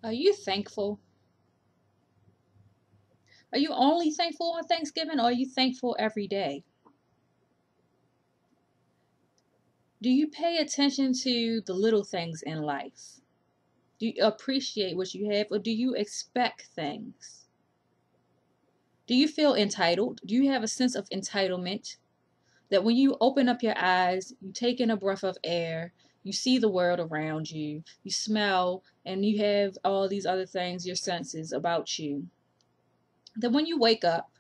Are you thankful? Are you only thankful on Thanksgiving, or are you thankful every day? Do you pay attention to the little things in life? Do you appreciate what you have, or do you expect things? Do you feel entitled? Do you have a sense of entitlement that when you open up your eyes, you take in a breath of air, you see the world around you, you smell, and you have all these other things, your senses about you, that when you wake up,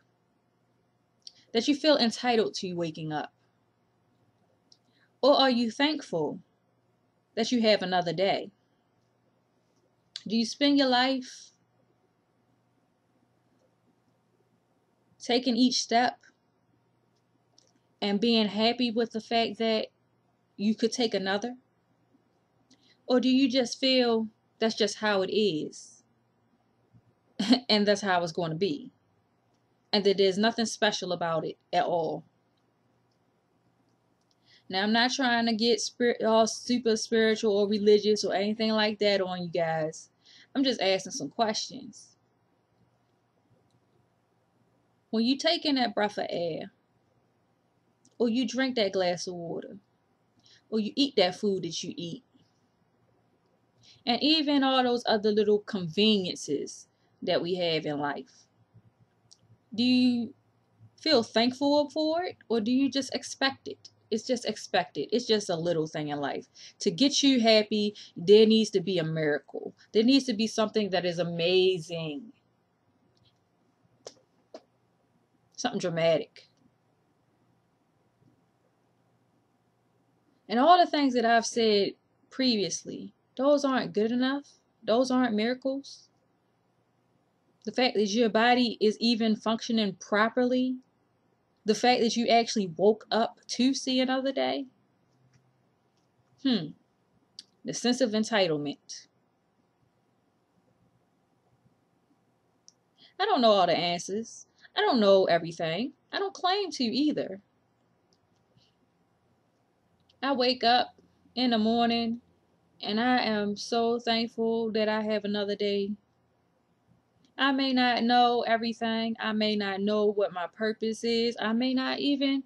that you feel entitled to waking up? Or are you thankful that you have another day? Do you spend your life taking each step and being happy with the fact that you could take another? Or do you just feel that's just how it is and that's how it's going to be, and that there's nothing special about it at all? Now, I'm not trying to get all super spiritual or religious or anything like that on you guys. I'm just asking some questions. When you take in that breath of air, or you drink that glass of water, or you eat that food that you eat, and even all those other little conveniences that we have in life, do you feel thankful for it, or do you just expect it? It's just expected. It's just a little thing in life. To get you happy, there needs to be a miracle. There needs to be something that is amazing. Something dramatic. And all the things that I've said previously, those aren't good enough. Those aren't miracles. The fact that your body is even functioning properly, the fact that you actually woke up to see another day, the sense of entitlement. I don't know all the answers. I don't know everything. I don't claim to either. I wake up in the morning and I am so thankful that I have another day. I may not know everything. I may not know what my purpose is. I may not even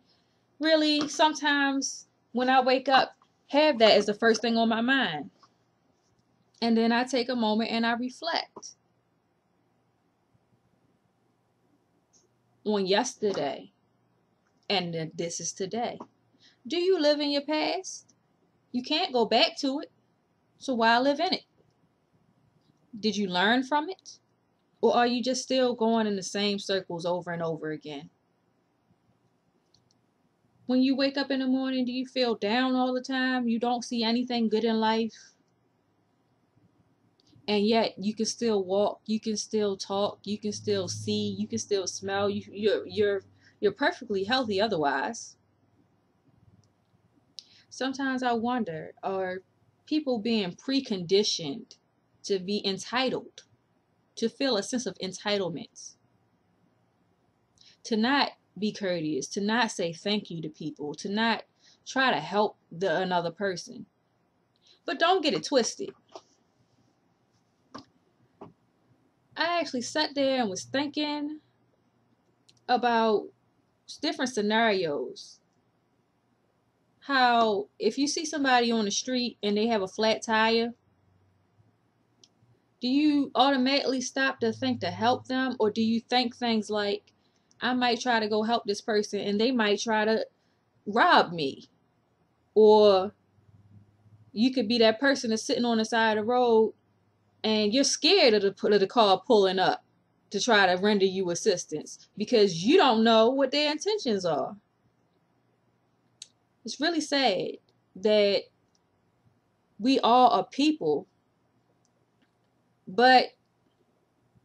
really sometimes when I wake up have that as the first thing on my mind. And then I take a moment and I reflect on yesterday, and this is today. Do you live in your past? You can't go back to it, so why live in it? Did you learn from it? Or are you just still going in the same circles over and over again? When you wake up in the morning, do you feel down all the time? You don't see anything good in life? And yet you can still walk, you can still talk, you can still see, you can still smell. You're perfectly healthy otherwise. Sometimes I wonder, are people being preconditioned to be entitled, to feel a sense of entitlement, to not be courteous, to not say thank you to people, to not try to help another person? But don't get it twisted. I actually sat there and was thinking about different scenarios. How if you see somebody on the street and they have a flat tire, do you automatically stop to think to help them? Or do you think things like, I might try to go help this person and they might try to rob me? Or you could be that person that's sitting on the side of the road and you're scared of the car pulling up to try to render you assistance because you don't know what their intentions are. It's really sad that we all are people, but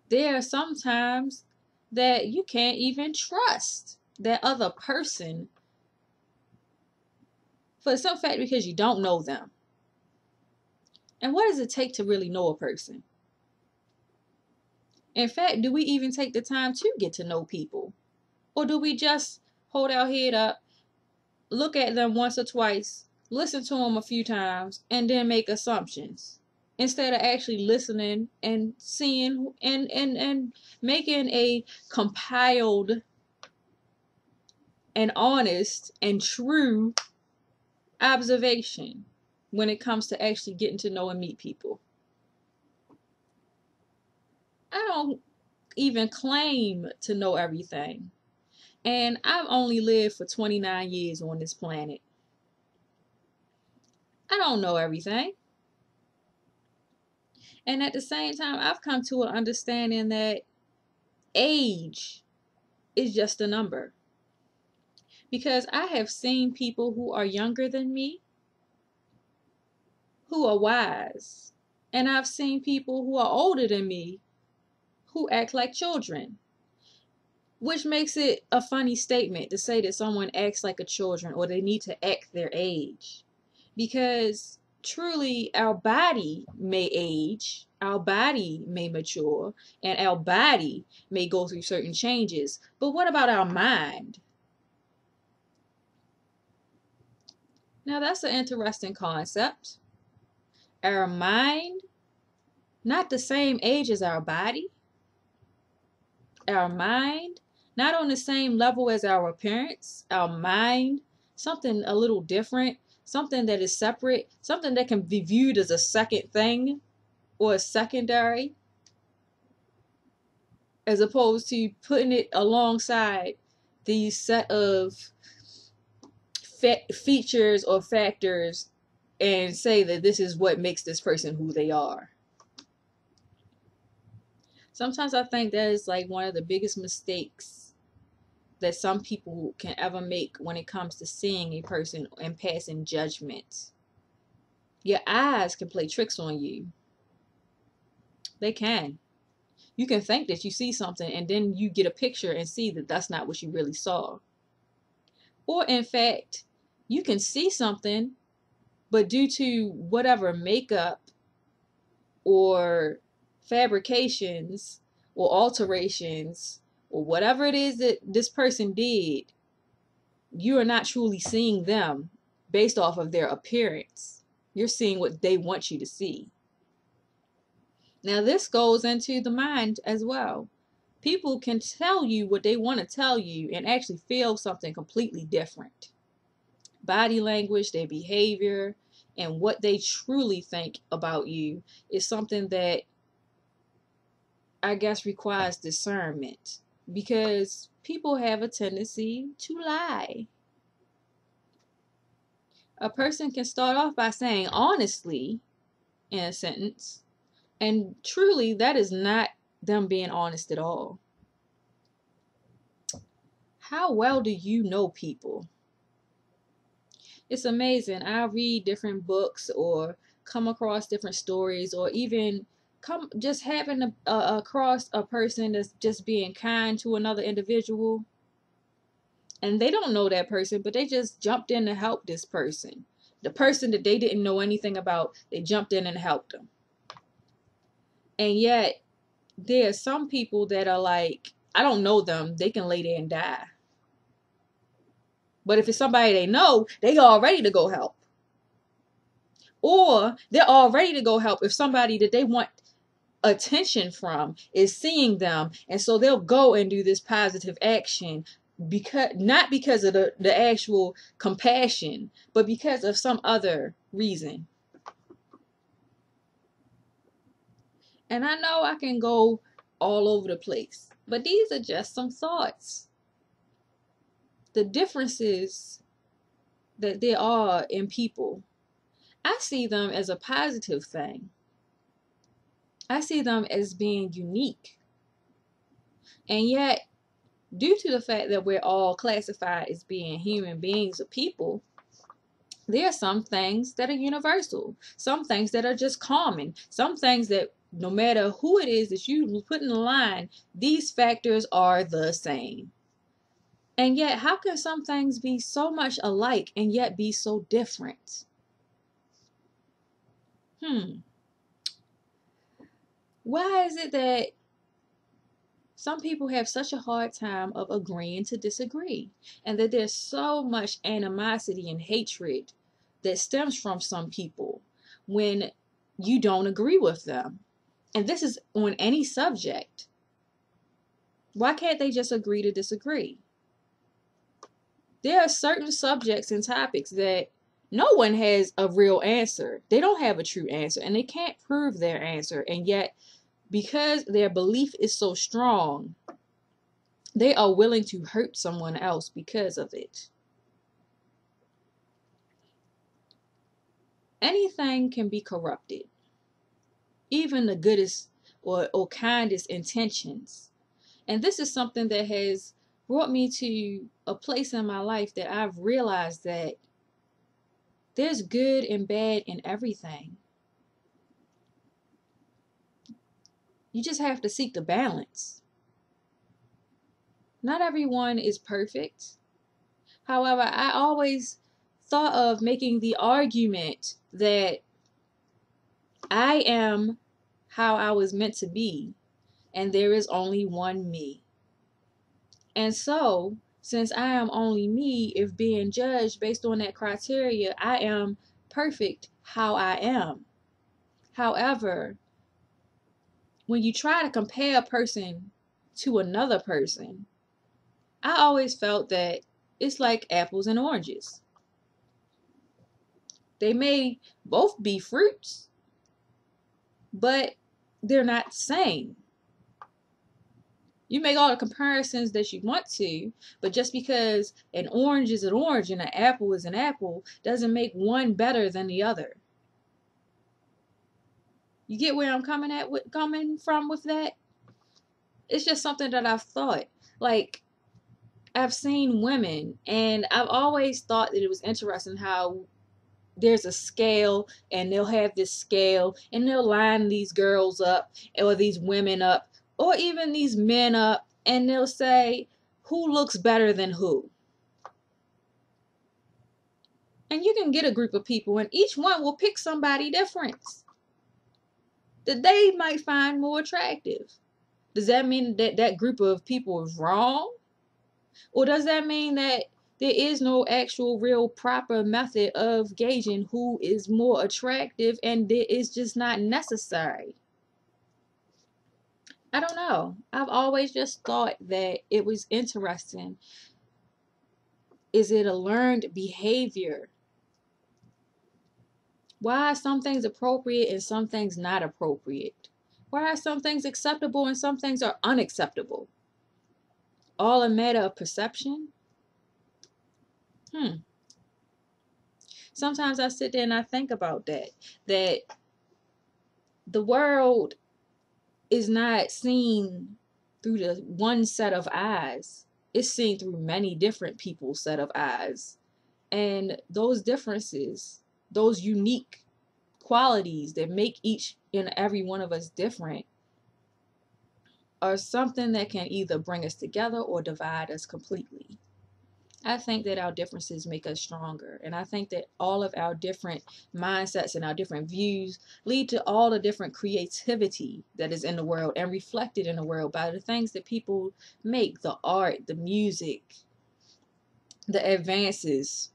there are some times that you can't even trust that other person for some fact because you don't know them. And what does it take to really know a person? In fact, do we even take the time to get to know people? Or do we just hold our head up, look at them once or twice, listen to them a few times, and then make assumptions? instead of actually listening and seeing and making a compiled and honest and true observation when it comes to actually getting to know and meet people. I don't even claim to know everything. And I've only lived for 29 years on this planet. I don't know everything. And at the same time, I've come to an understanding that age is just a number. Because I have seen people who are younger than me who are wise. And I've seen people who are older than me who act like children. Which makes it a funny statement to say that someone acts like a children or they need to act their age. Because truly, our body may age, our body may mature, and our body may go through certain changes. But what about our mind? Now, that's an interesting concept. Our mind, not the same age as our body. Our mind, not on the same level as our appearance. Our mind, something a little different, something that is separate, something that can be viewed as a second thing or a secondary, as opposed to putting it alongside these set of features or factors and say that this is what makes this person who they are. Sometimes I think that is like one of the biggest mistakes that some people can ever make when it comes to seeing a person and passing judgment. Your eyes can play tricks on you. They can. You can think that you see something and then you get a picture and see that that's not what you really saw. Or in fact, you can see something, but due to whatever makeup or fabrications or alterations or whatever it is that this person did, you are not truly seeing them based off of their appearance. You're seeing what they want you to see. Now, this goes into the mind as well. People can tell you what they want to tell you and actually feel something completely different. Body language, their behavior, and what they truly think about you is something that I guess requires discernment, because people have a tendency to lie. A person can start off by saying honestly in a sentence, and truly that is not them being honest at all. How well do you know people? It's amazing. I read different books or come across different stories, or even come just having across a person that's just being kind to another individual, and they don't know that person, but they just jumped in to help this person. The person that they didn't know anything about, they jumped in and helped them. And yet, there are some people that are like, I don't know them, they can lay there and die. But if it's somebody they know, they are ready to go help. Or they're all ready to go help if somebody that they want attention from is seeing them, and so they'll go and do this positive action, because not because of the actual compassion, but because of some other reason. And I know I can go all over the place, but these are just some thoughts. The differences that there are in people, I see them as a positive thing. I see them as being unique. And yet, due to the fact that we're all classified as being human beings or people, there are some things that are universal, some things that are just common, some things that no matter who it is that you put in the line, these factors are the same. And yet, how can some things be so much alike and yet be so different? Why is it that some people have such a hard time of agreeing to disagree, and that there's so much animosity and hatred that stems from some people, when you don't agree with them. And this is on any subject. Why can't they just agree to disagree? There are certain subjects and topics that no one has a real answer. They don't have a true answer, and they can't prove their answer. And yet, because their belief is so strong, they are willing to hurt someone else because of it. Anything can be corrupted, even the goodest or kindest intentions. And this is something that has brought me to a place in my life that I've realized that there's good and bad in everything. You just have to seek the balance. Not everyone is perfect. However, I always thought of making the argument that I am how I was meant to be, and there is only one me. And so, since I am only me, if being judged based on that criteria, I am perfect how I am. However, when you try to compare a person to another person, I always felt that it's like apples and oranges. They may both be fruits, but they're not the same. You make all the comparisons that you want to, but just because an orange is an orange and an apple is an apple doesn't make one better than the other. You get where I'm coming from with that? It's just something that I've thought. Like, I've seen women, and I've always thought that it was interesting how there's a scale, and they'll have this scale, and they'll line these girls up, or these women up, or even these men up, and they'll say, who looks better than who? And you can get a group of people, and each one will pick somebody different that they might find more attractive. Does that mean that that group of people is wrong? Or does that mean that there is no actual real proper method of gauging who is more attractive and it is just not necessary? I don't know. I've always just thought that it was interesting. Is it a learned behavior? Why are some things appropriate and some things not appropriate? Why are some things acceptable and some things are unacceptable? All a matter of perception? Sometimes I sit there and I think about that the world is not seen through the one set of eyes. It's seen through many different people's set of eyes. And those differences, those unique qualities that make each and every one of us different, are something that can either bring us together or divide us completely. I think that our differences make us stronger. And I think that all of our different mindsets and our different views lead to all the different creativity that is in the world and reflected in the world by the things that people make, the art, the music, the advances,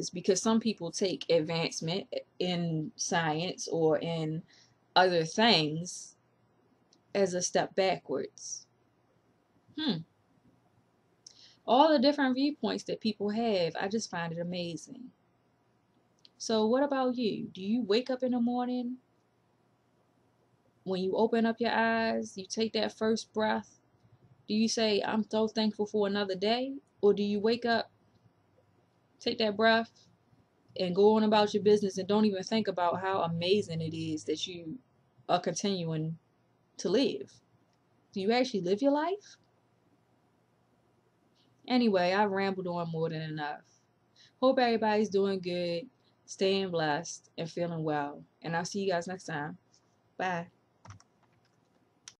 because some people take advancement in science or in other things as a step backwards. All the different viewpoints that people have, I just find it amazing. So what about you? Do you wake up in the morning, when you open up your eyes, you take that first breath, do you say, I'm so thankful for another day? Or do you wake up, take that breath, and go on about your business and don't even think about how amazing it is that you are continuing to live? Do you actually live your life? Anyway, I've rambled on more than enough. Hope everybody's doing good, staying blessed, and feeling well. And I'll see you guys next time. Bye.